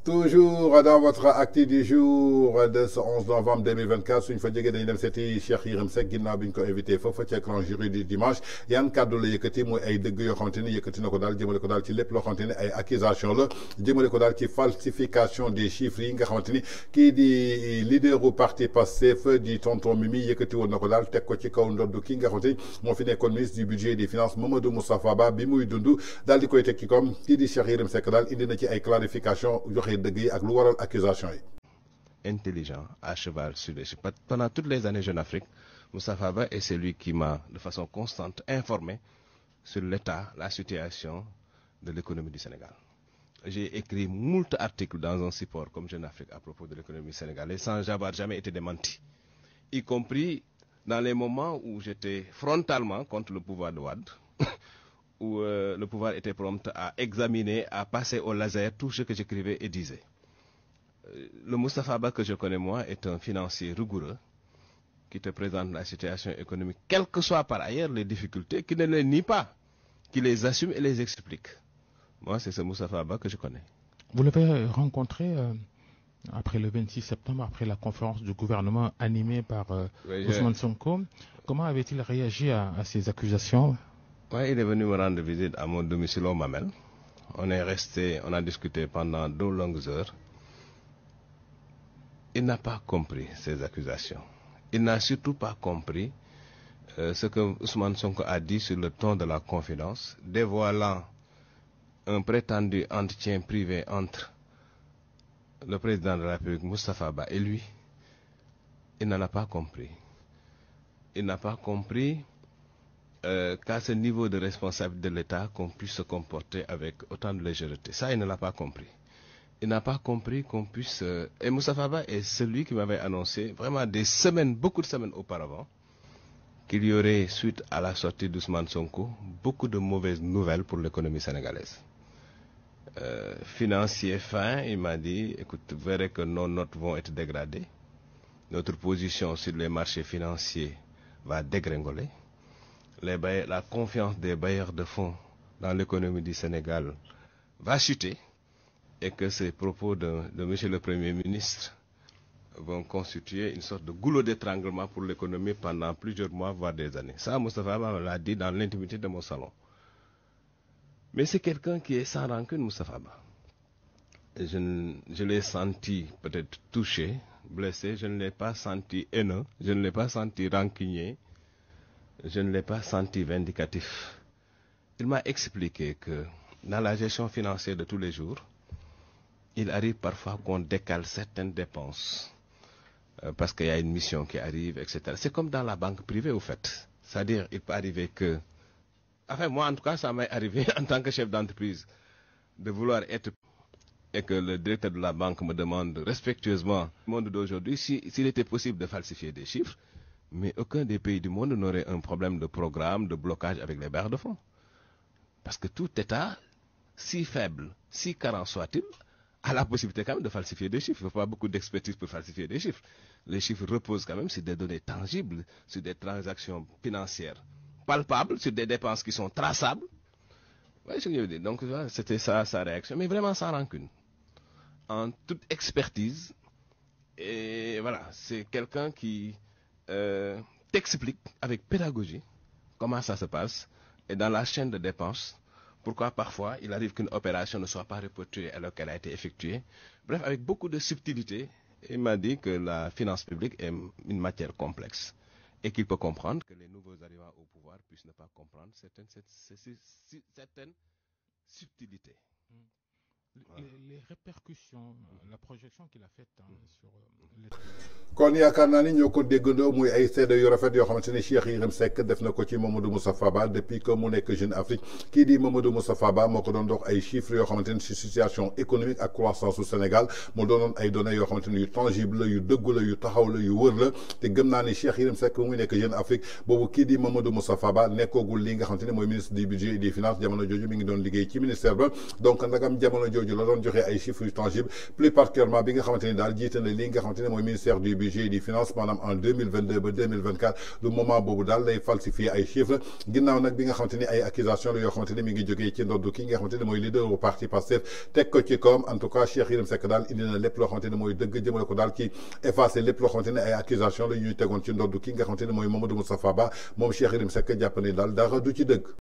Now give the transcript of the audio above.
Toujours dans votre acte du jour de ce 11 novembre 2024 suñ fa jógee dañu dem seeti Cheikh Yérim Seck ginnaaw bi ñu ko invité foofu ci écran jury du dimanche yan kàddu la yëkkati muy ay dëgg yoo xamante ni yëkkati na ko daal jëmale ko daal ci lépp loo xamante ni ay accusation la jëmale ko daal ci falsification des chiffres yi nga xamante ni kii di leaderu parti Pastef di tonton Mimi yëkkati woon na ko daal teg ko ci kaw ndodd ki nga xamante ni moo fi nekkoon ministre du budget et des finances Mamadou Moustapha Ba bi muy dund daal di koy teg ci comme kii di Cheikh Yérim Seck daal indi na ci ay clarification joxe dëgg yi ak lu waral accusation yi. Intelligent, à cheval sur les chiffres. Pendant toutes les années Jeune Afrique, Moustapha Ba est celui qui m'a de façon constante informé sur l'état, la situation de l'économie du Sénégal. J'ai écrit moult articles dans un support comme Jeune Afrique à propos de l'économie sénégalaise sans avoir jamais été démenti, y compris dans les moments où j'étais frontalement contre le pouvoir de Wade, où le pouvoir était prompt à examiner, à passer au laser tout ce que j'écrivais et disais. Le Moustapha Ba que je connais moi est un financier rigoureux qui te présente la situation économique, quelles que soient par ailleurs les difficultés, qui ne les nie pas, qui les assume et les explique. Moi, c'est ce Moustapha Ba que je connais. Vous l'avez rencontré après le 26 septembre, après la conférence du gouvernement animée par Ousmane Sonko. Comment avait-il réagi à ces accusations? Ouais, il est venu me rendre visite à mon domicile au Mamel. On est resté, on a discuté pendant 2 longues heures. Il n'a pas compris ces accusations. Il n'a surtout pas compris ce que Ousmane Sonko a dit sur le ton de la confidence, dévoilant un prétendu entretien privé entre le président de la République, Moustapha Ba, et lui. Il n'en a pas compris. Il n'a pas compris qu'à ce niveau de responsabilité de l'État, qu'on puisse se comporter avec autant de légèreté. Ça, il ne l'a pas compris. Il n'a pas compris qu'on puisse... Et Moustapha Ba est celui qui m'avait annoncé, vraiment des semaines, beaucoup de semaines auparavant, qu'il y aurait, suite à la sortie d'Ousmane Sonko, beaucoup de mauvaises nouvelles pour l'économie sénégalaise. Financier fin, il m'a dit, écoute, vous verrez que nos notes vont être dégradées. Notre position sur les marchés financiers va dégringoler. La confiance des bailleurs de fonds dans l'économie du Sénégal va chuter et que ces propos de M. le Premier ministre vont constituer une sorte de goulot d'étranglement pour l'économie pendant plusieurs mois, voire des années. Ça, Moustapha Ba l'a dit dans l'intimité de mon salon. Mais c'est quelqu'un qui est sans rancune, Moustapha Ba. Je l'ai senti peut-être touché, blessé, je ne l'ai pas senti haineux, je ne l'ai pas senti rancunier, je ne l'ai pas senti vindicatif. Il m'a expliqué que dans la gestion financière de tous les jours, il arrive parfois qu'on décale certaines dépenses parce qu'il y a une mission qui arrive, etc. C'est comme dans la banque privée, au fait. C'est-à-dire, il peut arriver que... Enfin, moi, en tout cas, ça m'est arrivé en tant que chef d'entreprise de vouloir être... Et que le directeur de la banque me demande respectueusement, au monde d'aujourd'hui, s'il était possible de falsifier des chiffres, mais aucun des pays du monde n'aurait un problème de programme, de blocage avec les barres de fonds. Parce que tout État, si faible, si carent soit-il, a la possibilité quand même de falsifier des chiffres. Il ne faut pas beaucoup d'expertise pour falsifier des chiffres. Les chiffres reposent quand même sur des données tangibles, sur des transactions financières palpables, sur des dépenses qui sont traçables. Vous voyez ce que je veux dire? Donc c'était ça sa réaction, mais vraiment sans rancune. En toute expertise. Et voilà, c'est quelqu'un qui t'explique avec pédagogie comment ça se passe et dans la chaîne de dépenses. Pourquoi parfois il arrive qu'une opération ne soit pas reportée alors qu'elle a été effectuée. Bref, avec beaucoup de subtilité, il m'a dit que la finance publique est une matière complexe et qu'il peut comprendre que les nouveaux arrivants au pouvoir puissent ne pas comprendre certaines subtilités. Les répercussions, la projection qu'il a faite sur kon yaakaar naa ni ñoo ko déggandoo muy ay seede yu rafet yoo xamante ni Cheikh Yérim Seck def na ko ci Mamadou Moustapha Ba depuis que mu nekk Jeune Afrique kii di Mamadou Moustapha Ba moo ko doon dox ay chiffres yoo xamante ni ci situation économique ak croissance au Sénégal mu doonoon ay données yoo xamante ni yu tangible la yu dëggu la yu taxaw la yu wër la te gëm naa ni Cheikh Yérim Seck muy nekk Jeune Afrique boobu kii di Mamadou Moustapha Ba nekkoogul li nga xamante ni mooy ministre du budget et des finances jamono jooju mi ngi doon liggéey ci ministère ba donc ndagam jamono jooju jooju la doon joxe ay chiffres tangibles plus particulièrement bi nga xamante ni daal jiite na li nga xamante ne mooy ministère du budget et des finances maanaam en 2022 ba 2024 du moment boobu daal lay falsifier ay chiffres ginnaaw nag bi nga xamante ni ay accusations la yoo xamante ni mi ngi jógee ci ndoddu ki nga xamante ne mooy leader bu parti Pastef teg ko ci kawam en tout cas Cheikh Yérim Seck daal indi na lépp loo xamante ne mooy dëgg jëmale ko daal ci effacer lépp loo xamante ne ay accusations la ñuy tegoon ci ndoddu ki nga xamante ne mooy Mamadou Moustapha Ba moom Cheikh Yérim Seck jàpp ne daal dara du ci dëgg